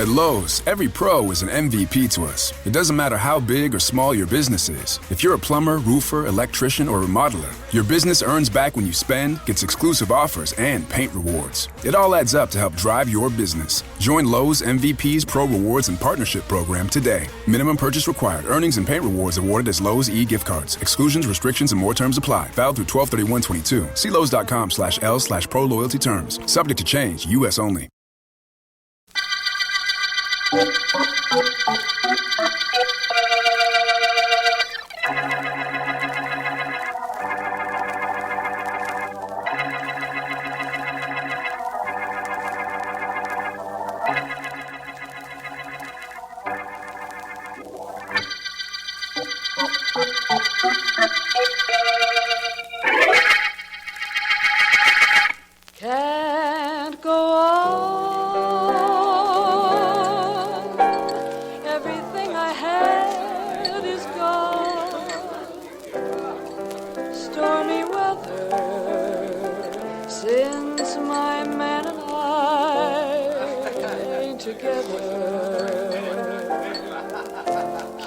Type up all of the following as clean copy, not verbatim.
At Lowe's, every pro is an MVP to us. It doesn't matter how big or small your business is. If you're a plumber, roofer, electrician, or remodeler, your business earns back when you spend, gets exclusive offers, and paint rewards. It all adds up to help drive your business. Join Lowe's MVP's Pro Rewards and Partnership Program today. Minimum purchase required. Earnings and paint rewards awarded as Lowe's e-gift cards. Exclusions, restrictions, and more terms apply. Valid through 12/31/22. See Lowes.com/L/Pro Loyalty terms. Subject to change. U.S. only. Can't go on. Everything I had is gone. Stormy weather since my man and I ain't together.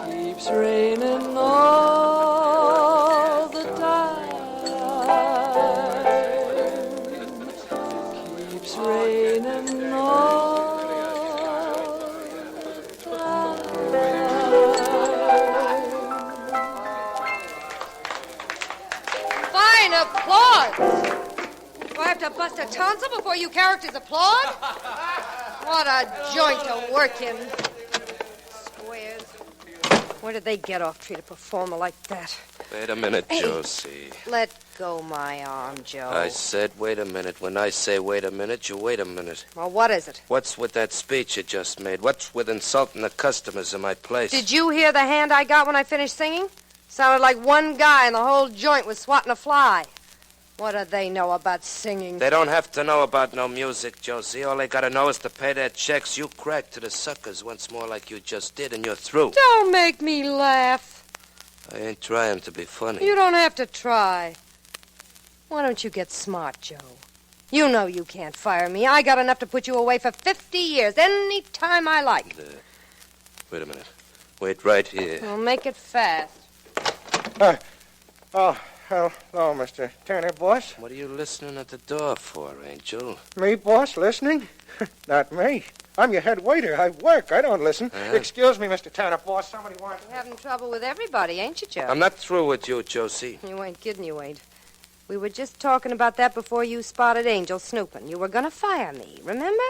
Keeps raining all the time. Keeps raining all the time. Fine applause. Do I have to bust a tonsil before you characters applaud? What a joint to work in. Squares. Where did they get off treat a performer like that? Wait a minute, Hey. Josie. Let go my arm, Joe. I said wait a minute. When I say wait a minute, you wait a minute. Well, what is it? What's with that speech you just made? What's with insulting the customers in my place? Did you hear the hand I got when I finished singing? Sounded like one guy and the whole joint was swatting a fly. What do they know about singing? They don't have to know about no music, Josie. All they gotta know is to pay their checks. You crack to the suckers once more like you just did, and you're through. Don't make me laugh. I ain't trying to be funny. You don't have to try. Why don't you get smart, Joe? You know you can't fire me. I got enough to put you away for 50 years, any time I like. Wait a minute. Wait right here. Well, make it fast. Hello, Mr. Turner, boss. What are you listening at the door for, Angel? Me, boss, listening? Not me. I'm your head waiter. I work. I don't listen. Excuse me, Mr. Turner, boss. Somebody wants... You're having trouble with everybody, ain't you, Joe? I'm not through with you, Josie. You ain't kidding, you ain't. We were just talking about that before you spotted Angel snooping. You were going to fire me, remember?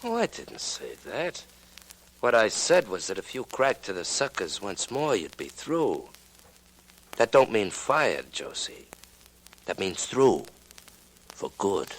Oh, I didn't say that. What I said was that if you cracked to the suckers once more, you'd be through. That don't mean fired, Josie. That means through. For good.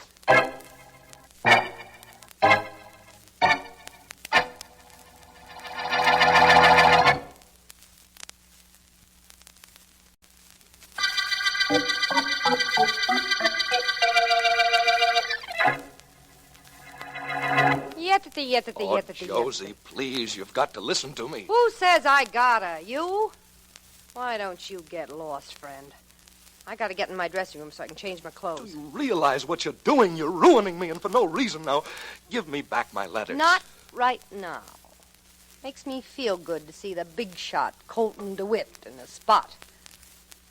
Oh, Josie, please, you've got to listen to me. Who says I gotta? You? Why don't you get lost, friend? I gotta get in my dressing room so I can change my Do clothes. you realize what you're doing? You're ruining me, and for no reason now. Give me back my letters. Not right now. Makes me feel good to see the big shot, Colton DeWitt, in the spot.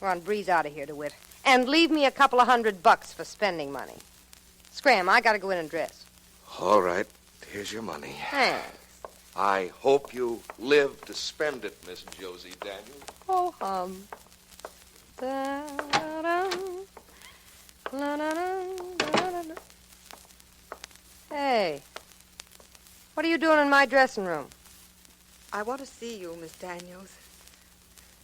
We're on breeze out of here, DeWitt. And leave me a couple of $100 for spending money. Scram, I gotta go in and dress. All right, here's your money. Thanks. I hope you live to spend it, Miss Josie Daniels. Oh, Da-da-dum. La-da-dum, da-da-dum. Hey, what are you doing in my dressing room? I want to see you, Miss Daniels.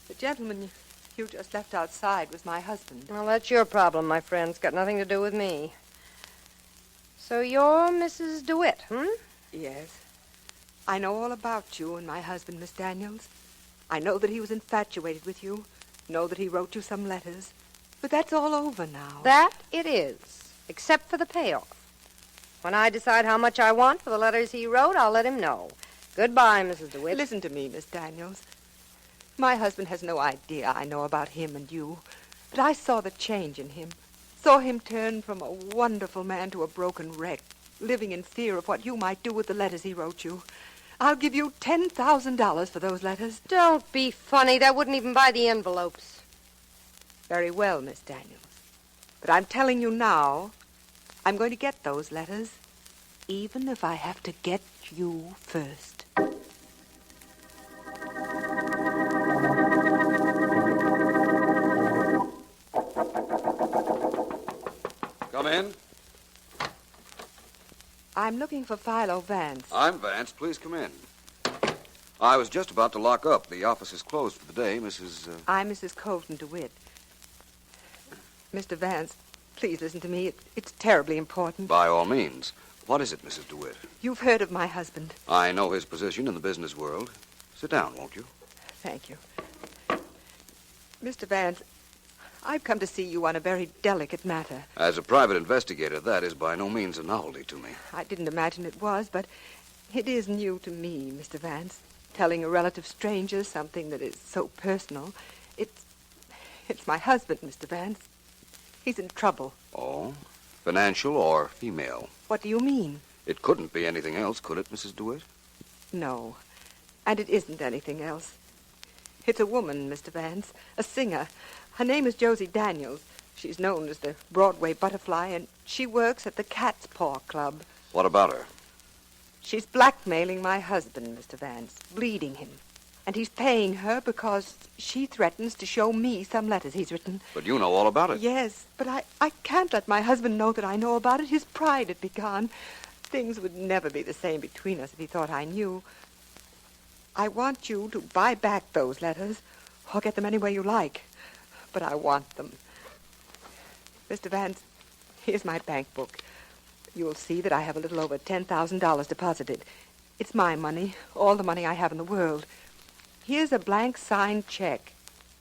The gentleman you just left outside was my husband. Well, that's your problem, my friend. It's got nothing to do with me. So you're Mrs. DeWitt, Yes. I know all about you and my husband, Miss Daniels. I know that he was infatuated with you. Know that he wrote you some letters. But that's all over now. That it is, except for the payoff. When I decide how much I want for the letters he wrote, I'll let him know. Goodbye, Mrs. DeWitt. Listen to me, Miss Daniels. My husband has no idea I know about him and you. But I saw the change in him. Saw him turn from a wonderful man to a broken wreck, living in fear of what you might do with the letters he wrote you. I'll give you $10,000 for those letters. Don't be funny. That wouldn't even buy the envelopes. Very well, Miss Daniels. But I'm telling you now, I'm going to get those letters, even if I have to get you first. Come in. I'm looking for Philo Vance. I'm Vance. Please come in. I was just about to lock up. The office is closed for the day, Mrs. I'm Mrs. Colton DeWitt. Mr. Vance, please listen to me. It's terribly important. By all means. What is it, Mrs. DeWitt? You've heard of my husband. I know his position in the business world. Sit down, won't you? Thank you. Mr. Vance, I've come to see you on a very delicate matter. As a private investigator, that is by no means a novelty to me. I didn't imagine it was, but it is new to me, Mr. Vance. Telling a relative stranger something that is so personal. It's my husband, Mr. Vance. He's in trouble. Oh? Financial or female? What do you mean? It couldn't be anything else, could it, Mrs. DeWitt? No. And it isn't anything else. It's a woman, Mr. Vance. A singer. Her name is Josie Daniels. She's known as the Broadway Butterfly, and she works at the Cat's Paw Club. What about her? She's blackmailing my husband, Mr. Vance, bleeding him. And he's paying her because she threatens to show me some letters he's written. But you know all about it. Yes, but I can't let my husband know that I know about it. His pride would be gone. Things would never be the same between us if he thought I knew. I want you to buy back those letters, or get them any way you like. But I want them. Mr. Vance, here's my bank book. You'll see that I have a little over $10,000 deposited. It's my money, all the money I have in the world. Here's a blank signed check.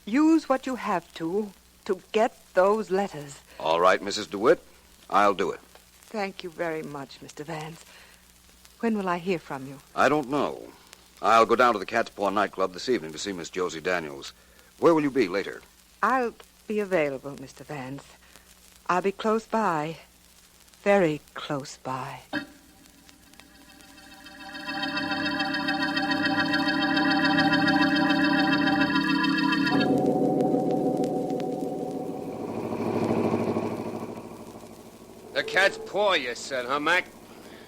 Use what you have to get those letters. All right, Mrs. DeWitt. I'll do it. Thank you very much, Mr. Vance. When will I hear from you? I don't know. I'll go down to the Cat's Paw nightclub this evening to see Miss Josie Daniels. Where will you be later? I'll be available, Mr. Vance. I'll be close by. Very close by. The Cat's Paw, you said, huh, Mac?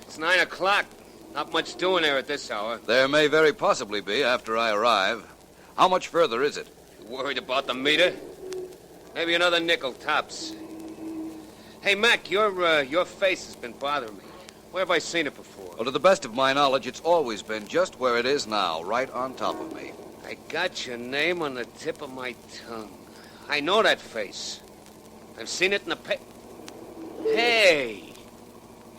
It's 9 o'clock. Not much doing there at this hour. There may very possibly be after I arrive. How much further is it? You worried about the meter? Maybe another nickel tops. Hey, Mac, your face has been bothering me. Where have I seen it before? Well, to the best of my knowledge, it's always been just where it is now, right on top of me. I got your name on the tip of my tongue. I know that face. I've seen it in the Hey!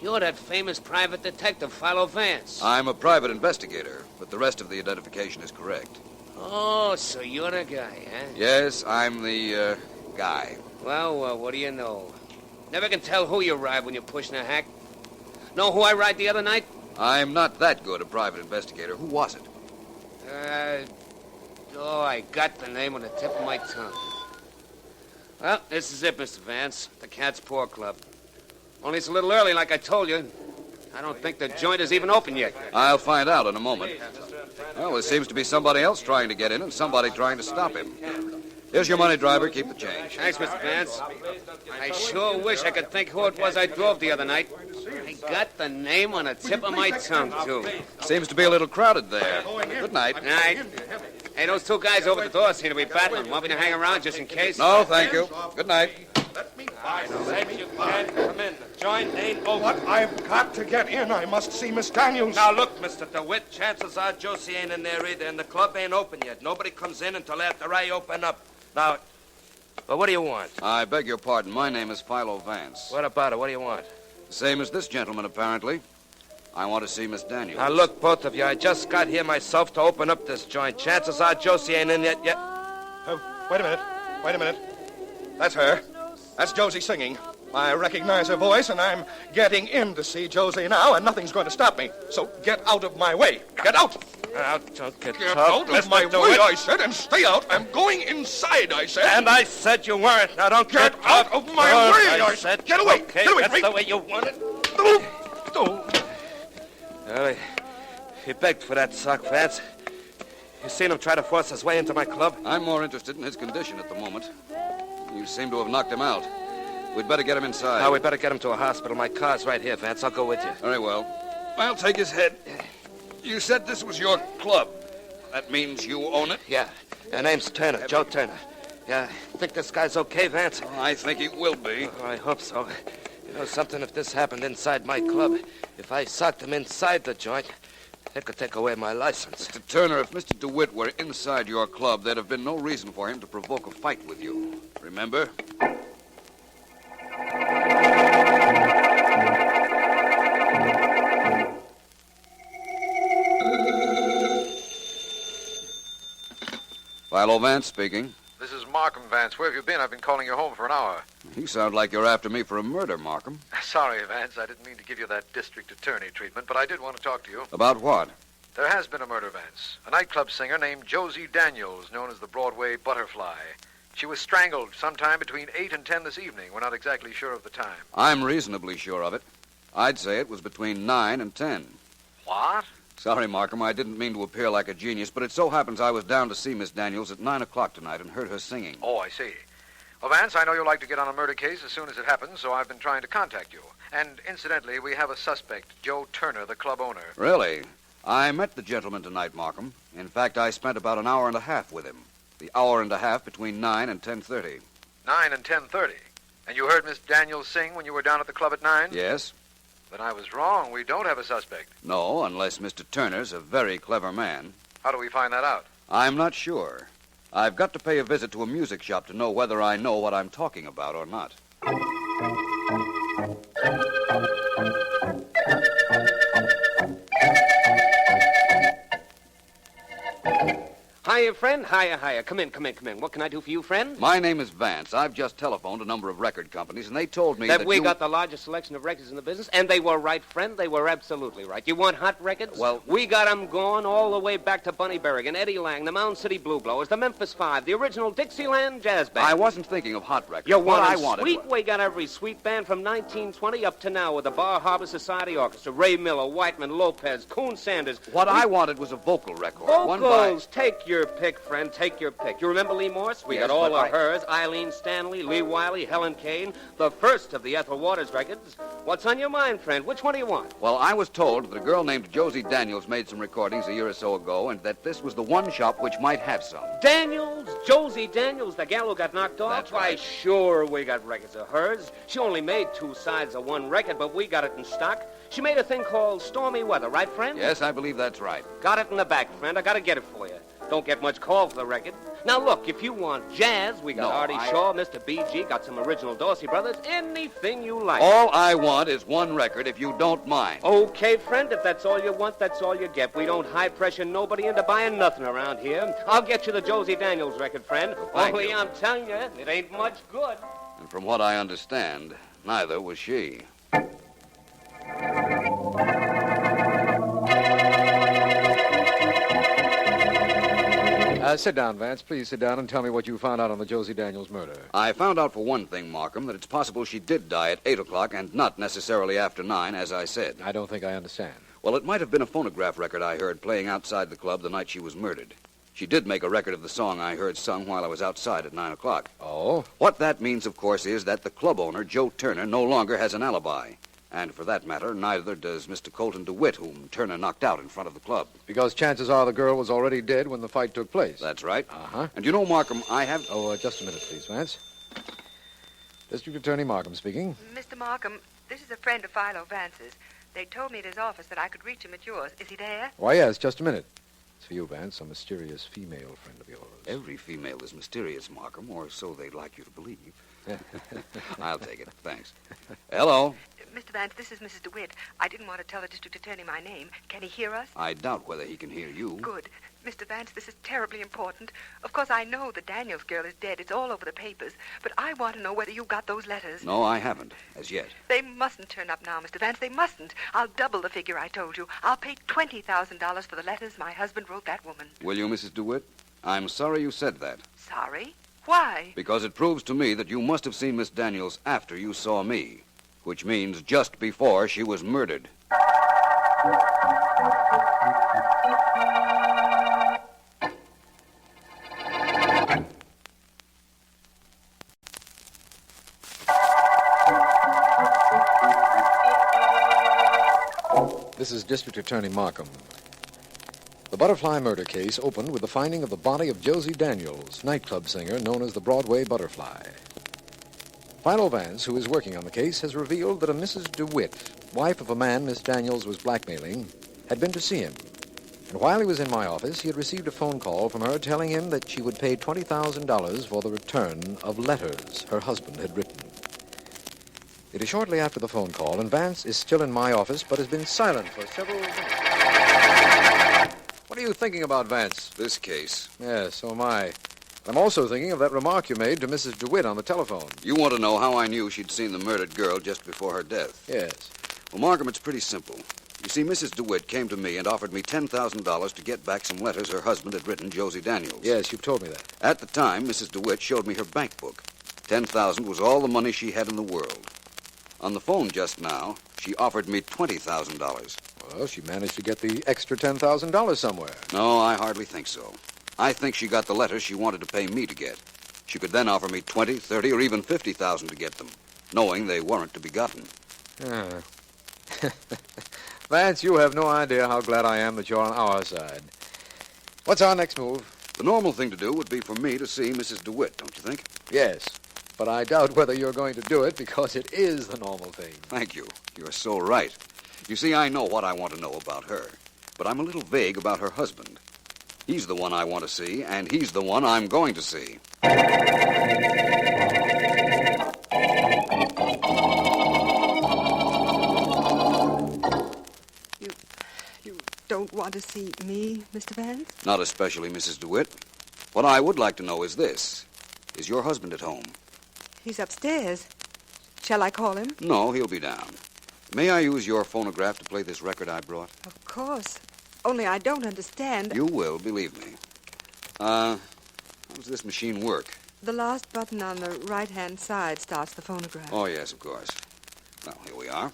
You're that famous private detective, Philo Vance. I'm a private investigator, but the rest of the identification is correct. Oh, so you're the guy, huh? Yes, I'm the, guy. Well, what do you know? Never can tell who you ride when you're pushing a hack. Know who I ride the other night? I'm not that good a private investigator. Who was it? I got the name on the tip of my tongue. Well, this is it, Mr. Vance. The Cat's Paw Club. Only it's a little early, like I told you. I don't think the joint is even open yet. I'll find out in a moment. Well, there seems to be somebody else trying to get in and somebody trying to stop him. Here's your money, driver. Keep the change. Thanks, Mr. Vance. I sure wish I could think who it was I drove the other night. I got the name on the tip of my tongue, too. Seems to be a little crowded there. Good night. Good night. Hey, those two guys over the door seem to be battling. Want me to hang around just in case? No, thank you. Good night. I said you can't come in. The joint ain't open. What? I've got to get in. I must see Miss Daniels. Now, look, Mr. DeWitt, chances are Josie ain't in there either, and the club ain't open yet. Nobody comes in until after I open up. Now, but what do you want? I beg your pardon. My name is Philo Vance. What about it? What do you want? The same as this gentleman, apparently. I want to see Miss Daniels. Now, look, both of you, I just got here myself to open up this joint. Chances are Josie ain't in yet. Wait a minute. That's her. That's Josie singing. I recognize her voice, and I'm getting in to see Josie now, and nothing's going to stop me. So get out of my way. Get out! Don't get Get tough, out of my way, I said, and stay out. I'm going inside, I said. And I said you weren't. Now, don't Get out of my way, I said. Get away. Okay, Get away. that's the way you want it. Oh. Well, He begged for that sock, Vance. You seen him try to force his way into my club? I'm more interested in his condition at the moment. You seem to have knocked him out. We'd better get him inside. No, we'd better get him to a hospital. My car's right here, Vance. I'll go with you. Very well. I'll take his head. You said this was your club. That means you own it? Yeah. Her name's Turner, Joe Turner. Yeah, think this guy's okay, Vance? Oh, I think he will be. Oh, I hope so. You know something, if this happened inside my club, if I socked him inside the joint, it could take away my license. Mr. Turner, if Mr. DeWitt were inside your club, there'd have been no reason for him to provoke a fight with you. Remember? Philo Vance speaking. This is Markham Vance. Where have you been? I've been calling you home for an hour. You sound like you're after me for a murder, Markham. Sorry, Vance. I didn't mean to give you that district attorney treatment, but I did want to talk to you. About what? There has been a murder, Vance. A nightclub singer named Josie Daniels, known as the Broadway Butterfly. She was strangled sometime between 8 and 10 this evening. We're not exactly sure of the time. I'm reasonably sure of it. I'd say it was between 9 and 10. What? Sorry, Markham, I didn't mean to appear like a genius, but it so happens I was down to see Miss Daniels at 9 o'clock tonight and heard her singing. Oh, I see. Well, Vance, I know you'll like to get on a murder case as soon as it happens, so I've been trying to contact you. And incidentally, we have a suspect, Joe Turner, the club owner. Really? I met the gentleman tonight, Markham. In fact, I spent about an hour and a half with him. The hour and a half between 9 and 10:30. 9 and 10:30. And you heard Miss Daniels sing when you were down at the club at 9? Yes? Then I was wrong. We don't have a suspect. No, unless Mr. Turner's a very clever man. How do we find that out? I'm not sure. I've got to pay a visit to a music shop to know whether I know what I'm talking about or not. Hiya, friend. Hiya. Come in. What can I do for you, friend? My name is Vance. I've just telephoned a number of record companies, and they told me that we got the largest selection of records in the business, and they were right, friend. They were absolutely right. You want hot records? Well, we got them going all the way back to Bunny Berrigan, Eddie Lang, the Mound City Blue Blowers, the Memphis Five, the original Dixieland Jazz Band. I wasn't thinking of hot records. You what want I wanted sweet? We got every sweet band from 1920 up to now with the Bar Harbor Society Orchestra, Ray Miller, Whiteman, Lopez, Coon Sanders. I wanted was a vocal record. Vocals. Take your pick, friend. Take your pick. You remember Lee Morse? We Yes, got all but of hers. Eileen Stanley, Lee Wiley, Helen Kane, the first of the Ethel Waters records. What's on your mind, friend? Which one do you want? Well, I was told that a girl named Josie Daniels made some recordings a year or so ago, and that this was the one shop which might have some. Daniels? Josie Daniels, the gal who got knocked off? That's right. Why, sure, we got records of hers. She only made two sides of one record, but we got it in stock. She made a thing called Stormy Weather, right, friend? Yes, I believe that's right. Got it in the back, friend. I gotta get it for you. Don't get much call for the record. Now, look, if you want jazz, we got Artie Shaw, Mr. B.G., got some original Dorsey Brothers, anything you like. All I want is one record, if you don't mind. Okay, friend, if that's all you want, that's all you get. We don't high-pressure nobody into buying nothing around here. I'll get you the Josie Daniels record, friend. Thank Only you. I'm telling you, it ain't much good. And from what I understand, neither was she. Sit down, Vance. Please sit down and tell me what you found out on the Josie Daniels murder. I found out for one thing, Markham, that it's possible she did die at 8 o'clock and not necessarily after 9, as I said. I don't think I understand. Well, it might have been a phonograph record I heard playing outside the club the night she was murdered. She did make a record of the song I heard sung while I was outside at 9 o'clock. Oh? What that means, of course, is that the club owner, Joe Turner, no longer has an alibi. And for that matter, neither does Mr. Colton DeWitt, whom Turner knocked out in front of the club. Because chances are the girl was already dead when the fight took place. That's right. Uh-huh. And you know, Markham, I have... Oh, just a minute, please, Vance. District Attorney Markham speaking. Mr. Markham, this is a friend of Philo Vance's. They told me at his office that I could reach him at yours. Is he there? Why, yes, just a minute. It's for you, Vance, a mysterious female friend of yours. Every female is mysterious, Markham, or so they'd like you to believe. I'll take it. Thanks. Hello. Mr. Vance, this is Mrs. DeWitt. I didn't want to tell the district attorney my name. Can he hear us? I doubt whether he can hear you. Good. Mr. Vance, this is terribly important. Of course, I know the Daniels girl is dead. It's all over the papers. But I want to know whether you got those letters. No, I haven't, as yet. They mustn't turn up now, Mr. Vance. They mustn't. I'll double the figure I told you. I'll pay $20,000 for the letters my husband wrote that woman. Will you, Mrs. DeWitt? I'm sorry you said that. Sorry? Why? Because it proves to me that you must have seen Miss Daniels after you saw me, which means just before she was murdered. This is District Attorney Markham. The Butterfly murder case opened with the finding of the body of Josie Daniels, nightclub singer known as the Broadway Butterfly. Philo Vance, who is working on the case, has revealed that a Mrs. DeWitt, wife of a man Miss Daniels was blackmailing, had been to see him. And while he was in my office, he had received a phone call from her telling him that she would pay $20,000 for the return of letters her husband had written. It is shortly after the phone call, and Vance is still in my office, but has been silent for several minutes. What are you thinking about, Vance? This case. Yes, so am I. I'm also thinking of that remark you made to Mrs. DeWitt on the telephone. You want to know how I knew she'd seen the murdered girl just before her death? Yes. Well, Markham, it's pretty simple. You see, Mrs. DeWitt came to me and offered me $10,000 to get back some letters her husband had written Josie Daniels. Yes, you've told me that. At the time, Mrs. DeWitt showed me her bank book. $10,000 was all the money she had in the world. On the phone just now, she offered me $20,000. Well, she managed to get the extra $10,000 somewhere. No, I hardly think so. I think she got the letters she wanted to pay me to get. She could then offer me $20,000, $30,000, or even $50,000 to get them, knowing they weren't to be gotten. Ah. Vance, you have no idea how glad I am that you're on our side. What's our next move? The normal thing to do would be for me to see Mrs. DeWitt, don't you think? Yes, but I doubt whether you're going to do it because it is the normal thing. Thank you. You're so right. You see, I know what I want to know about her, but I'm a little vague about her husband. He's the one I want to see, and he's the one I'm going to see. You don't want to see me, Mr. Vance? Not especially, Mrs. DeWitt. What I would like to know is this. Is your husband at home? He's upstairs. Shall I call him? No, he'll be down. May I use your phonograph to play this record I brought? Of course. Only I don't understand. You will, believe me. How does this machine work? The last button on the right-hand side starts the phonograph. Oh, yes, of course. Well, here we are.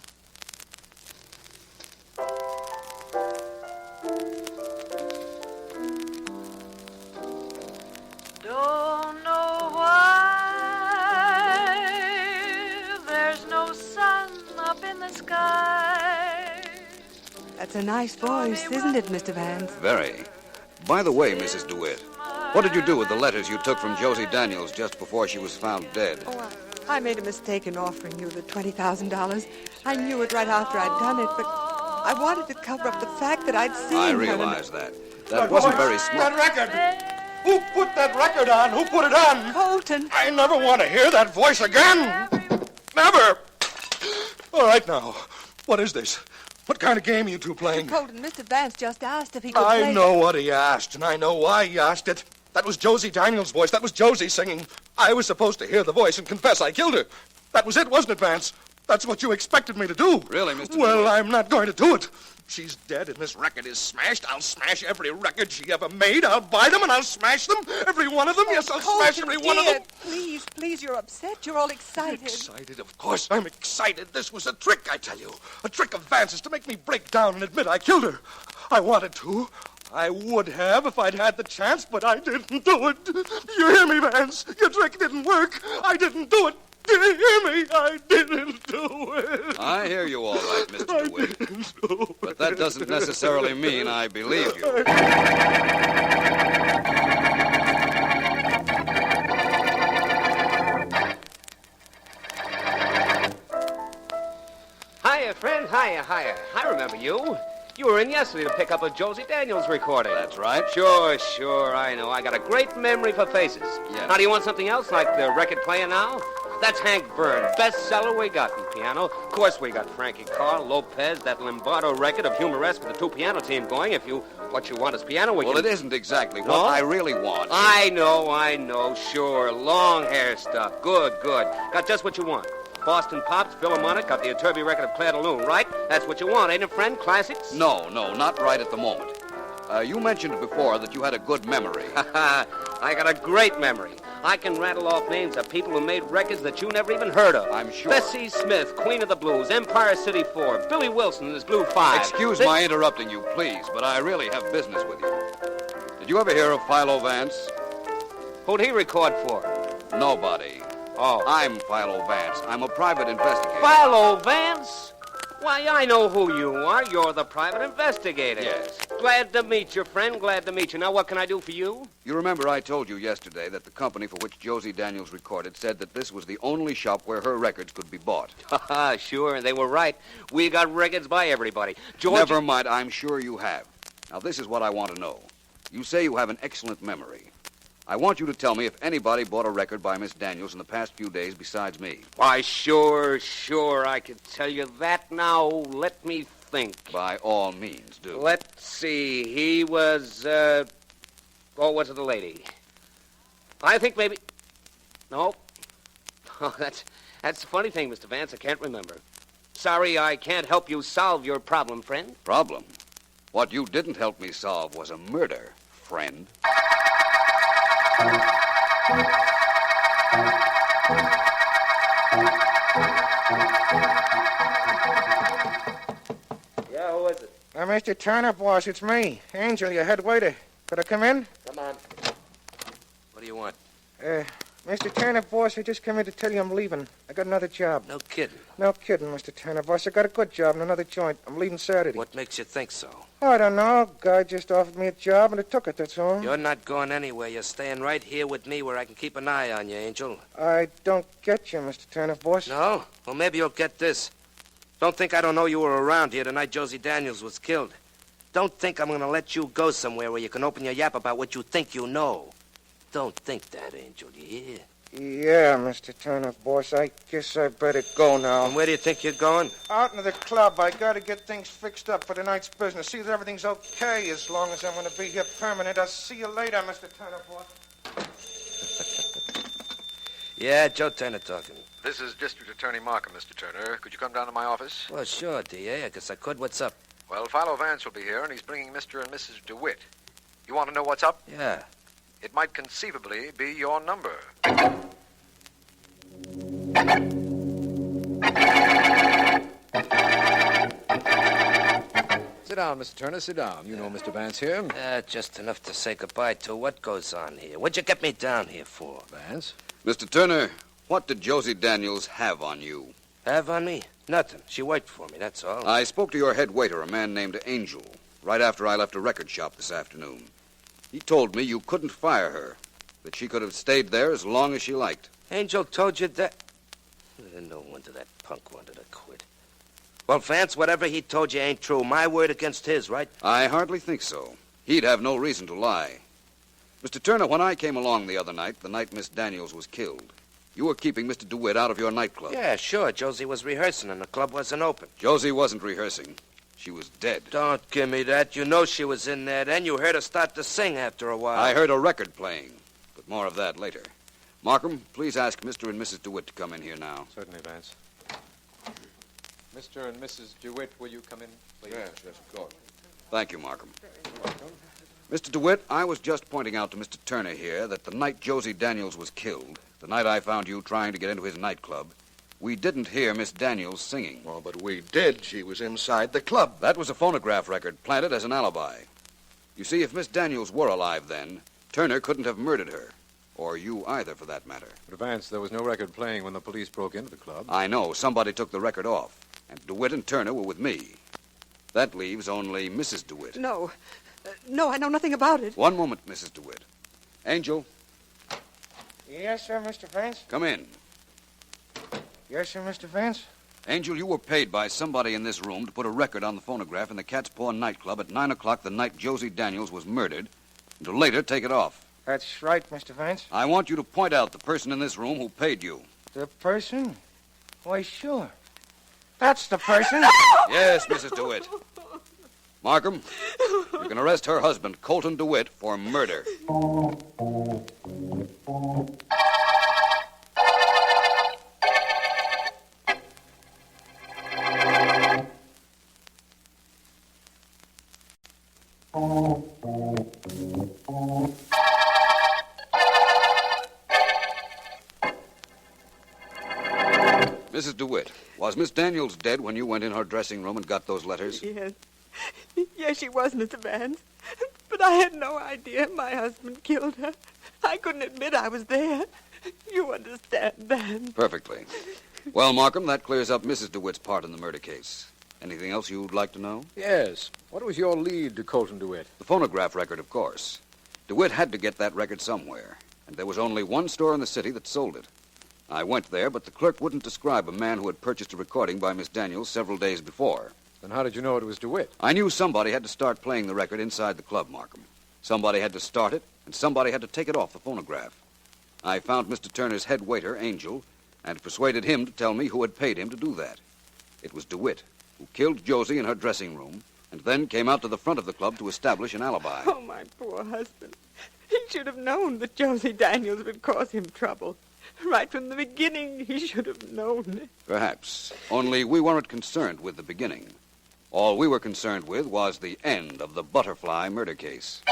Don't know why there's no sun up in the sky. That's a nice voice, isn't it, Mr. Vance? Very. By the way, Mrs. DeWitt, what did you do with the letters you took from Josie Daniels just before she was found dead? Oh, I made a mistake in offering you the $20,000. I knew it right after I'd done it, but I wanted to cover up the fact that I'd seen I her. realize that. That wasn't very smart. That record! Who put that record on? Who put it on? Colton. I never want to hear that voice again. Never. All right, now. What is this? What kind of game are you two playing? Colton, Mr. Vance just asked if he could play... I know what he asked, and I know why he asked it. That was Josie Daniels' voice. That was Josie singing. I was supposed to hear the voice and confess I killed her. That was it, wasn't it, Vance? That's what you expected me to do. Really, Mr. Well, DeWitt? I'm not going to do it. She's dead and this record is smashed. I'll smash every record she ever made. I'll buy them and I'll smash them. Every one of them. Yes, I'll smash every one of them. Please, you're upset. You're all excited. Excited? Of course I'm excited. This was a trick, I tell you. A trick of Vance's to make me break down and admit I killed her. I wanted to. I would have if I'd had the chance, but I didn't do it. You hear me, Vance? Your trick didn't work. I didn't do it. Do you hear me? I didn't do it. I hear you all right, Mr. DeWitt. But that doesn't necessarily mean I believe you. Hiya, friend. Hiya. I remember you. You were in yesterday to pick up a Josie Daniels recording. That's right. Sure, I know. I got a great memory for faces. Yeah. Now, do you want something else, like the record player now? That's Hank Byrne, bestseller we got in piano. Of course, we got Frankie Carr, Lopez, that Lombardo record of Humoresque with the two-piano team going. What you want is piano, Well, it isn't exactly what I really want. I know. Sure, long hair stuff. Good. Got just what you want. Boston Pops, Philharmonic, got the Iturbi record of Claire de Lune, right? That's what you want, ain't it, friend? Classics? No, not right at the moment. You mentioned before that you had a good memory. I got a great memory. I can rattle off names of people who made records that you never even heard of. I'm sure. Bessie Smith, Queen of the Blues, Empire City 4, Billy Wilson and his Blue 5. Excuse my interrupting you, please, but I really have business with you. Did you ever hear of Philo Vance? Who'd he record for? Nobody. Oh. I'm Philo Vance. I'm a private investigator. Philo Vance? Why, I know who you are. You're the private investigator. Yes. Glad to meet you, friend. Glad to meet you. Now, what can I do for you? You remember I told you yesterday that the company for which Josie Daniels recorded said that this was the only shop where her records could be bought. Sure, they were right. We got records by everybody. George... Never mind, I'm sure you have. Now, this is what I want to know. You say you have an excellent memory. I want you to tell me if anybody bought a record by Miss Daniels in the past few days besides me. Why, sure, I can tell you that now. Let me think. By all means, do. Let's see. He was, was it a lady? I think maybe... No. Oh, that's the funny thing, Mr. Vance. I can't remember. Sorry, I can't help you solve your problem, friend. Problem? What you didn't help me solve was a murder, friend. Yeah, who is it? Mr. Turner, boss, it's me. Angel, your head waiter. Could I come in? Come on. What do you want? Mr. Turner, boss, I just came in to tell you I'm leaving. I got another job. No kidding. No kidding, Mr. Turner, boss. I got a good job in another joint. I'm leaving Saturday. What makes you think so? I don't know. Guy just offered me a job, and I took it, that's all. You're not going anywhere. You're staying right here with me where I can keep an eye on you, Angel. I don't get you, Mr. Turner, boss. No? Well, maybe you'll get this. Don't think I don't know you were around here the night Josie Daniels was killed. Don't think I'm going to let you go somewhere where you can open your yap about what you think you know. Don't think that, Angel, you hear? Yeah, Mr. Turner, boss. I guess I better go now. And where do you think you're going? Out into the club. I got to get things fixed up for tonight's business. See that everything's okay as long as I'm going to be here permanent. I'll see you later, Mr. Turner, boss. Yeah, Joe Turner talking. This is District Attorney Markham, Mr. Turner. Could you come down to my office? Well, sure, D.A. I guess I could. What's up? Well, Philo Vance will be here, and he's bringing Mr. and Mrs. DeWitt. You want to know what's up? Yeah. It might conceivably be your number. Sit down, Mr. Turner, sit down. You know Mr. Vance here. Just enough to say goodbye to. What goes on here? What'd you get me down here for? Vance? Mr. Turner, what did Josie Daniels have on you? Have on me? Nothing. She worked for me, that's all. I spoke to your head waiter, a man named Angel, right after I left a record shop this afternoon. He told me you couldn't fire her, that she could have stayed there as long as she liked. Angel told you that? No wonder that punk wanted to quit. Well, Vance, whatever he told you ain't true. My word against his, right? I hardly think so. He'd have no reason to lie. Mr. Turner, when I came along the other night, the night Miss Daniels was killed, you were keeping Mr. DeWitt out of your nightclub. Yeah, sure. Josie was rehearsing and the club wasn't open. Josie wasn't rehearsing. She was dead. Don't give me that. You know she was in there then. You heard her start to sing after a while. I heard a record playing, but more of that later. Markham, please ask Mr. and Mrs. DeWitt to come in here now. Certainly, Vance. Mr. and Mrs. DeWitt, will you come in, please? Yes, of course. Thank you, Markham. Mr. DeWitt, I was just pointing out to Mr. Turner here that the night Josie Daniels was killed, the night I found you trying to get into his nightclub, we didn't hear Miss Daniels singing. Well, but we did. She was inside the club. That was a phonograph record planted as an alibi. You see, if Miss Daniels were alive then, Turner couldn't have murdered her. Or you either, for that matter. But, Vance, there was no record playing when the police broke into the club. I know. Somebody took the record off. And DeWitt and Turner were with me. That leaves only Mrs. DeWitt. No. No, I know nothing about it. One moment, Mrs. DeWitt. Angel. Yes, sir, Mr. Vance? Come in. Yes, sir, Mr. Vance? Angel, you were paid by somebody in this room to put a record on the phonograph in the Cat's Paw nightclub at 9 o'clock the night Josie Daniels was murdered, and to later take it off. That's right, Mr. Vance. I want you to point out the person in this room who paid you. The person? Why, sure. That's the person. Yes, Mrs. DeWitt. Markham, you can arrest her husband, Colton DeWitt, for murder. Mrs. DeWitt, was Miss Daniels dead when you went in her dressing room and got those letters? Yes. Yes, she was, Mr. Vance. But I had no idea my husband killed her. I couldn't admit I was there. You understand that? Perfectly. Well, Markham, that clears up Mrs. DeWitt's part in the murder case. Anything else you'd like to know? Yes. What was your lead to Colton DeWitt? The phonograph record, of course. DeWitt had to get that record somewhere, and there was only one store in the city that sold it. I went there, but the clerk wouldn't describe a man who had purchased a recording by Miss Daniels several days before. Then how did you know it was DeWitt? I knew somebody had to start playing the record inside the club, Markham. Somebody had to start it, and somebody had to take it off the phonograph. I found Mr. Turner's head waiter, Angel, and persuaded him to tell me who had paid him to do that. It was DeWitt, who killed Josie in her dressing room, and then came out to the front of the club to establish an alibi. Oh, my poor husband. He should have known that Josie Daniels would cause him trouble. Right from the beginning, he should have known. Perhaps. Only we weren't concerned with the beginning. All we were concerned with was the end of the Butterfly murder case.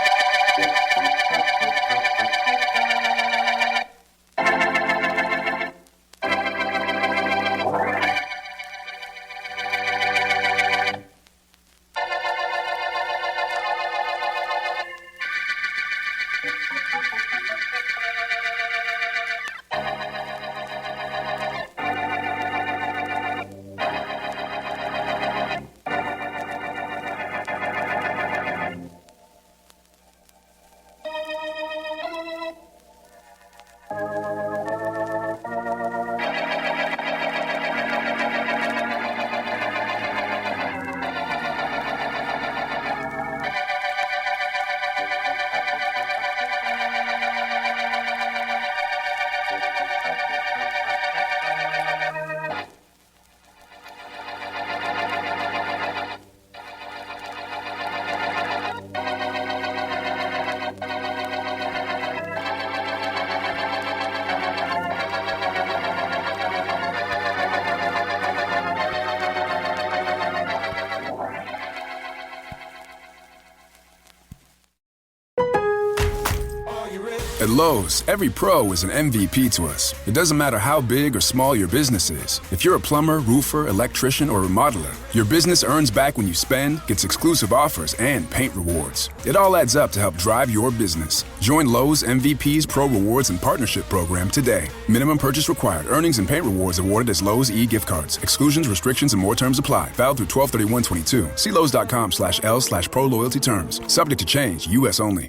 At Lowe's, every pro is an MVP to us. It doesn't matter how big or small your business is. If you're a plumber, roofer, electrician, or remodeler, your business earns back when you spend, gets exclusive offers, and paint rewards. It all adds up to help drive your business. Join Lowe's MVP's Pro Rewards and Partnership Program today. Minimum purchase required. Earnings and paint rewards awarded as Lowe's e-gift cards. Exclusions, restrictions, and more terms apply. Valid through 12/31/22. See Lowe's.com/L/Pro Loyalty Terms. Subject to change. U.S. only.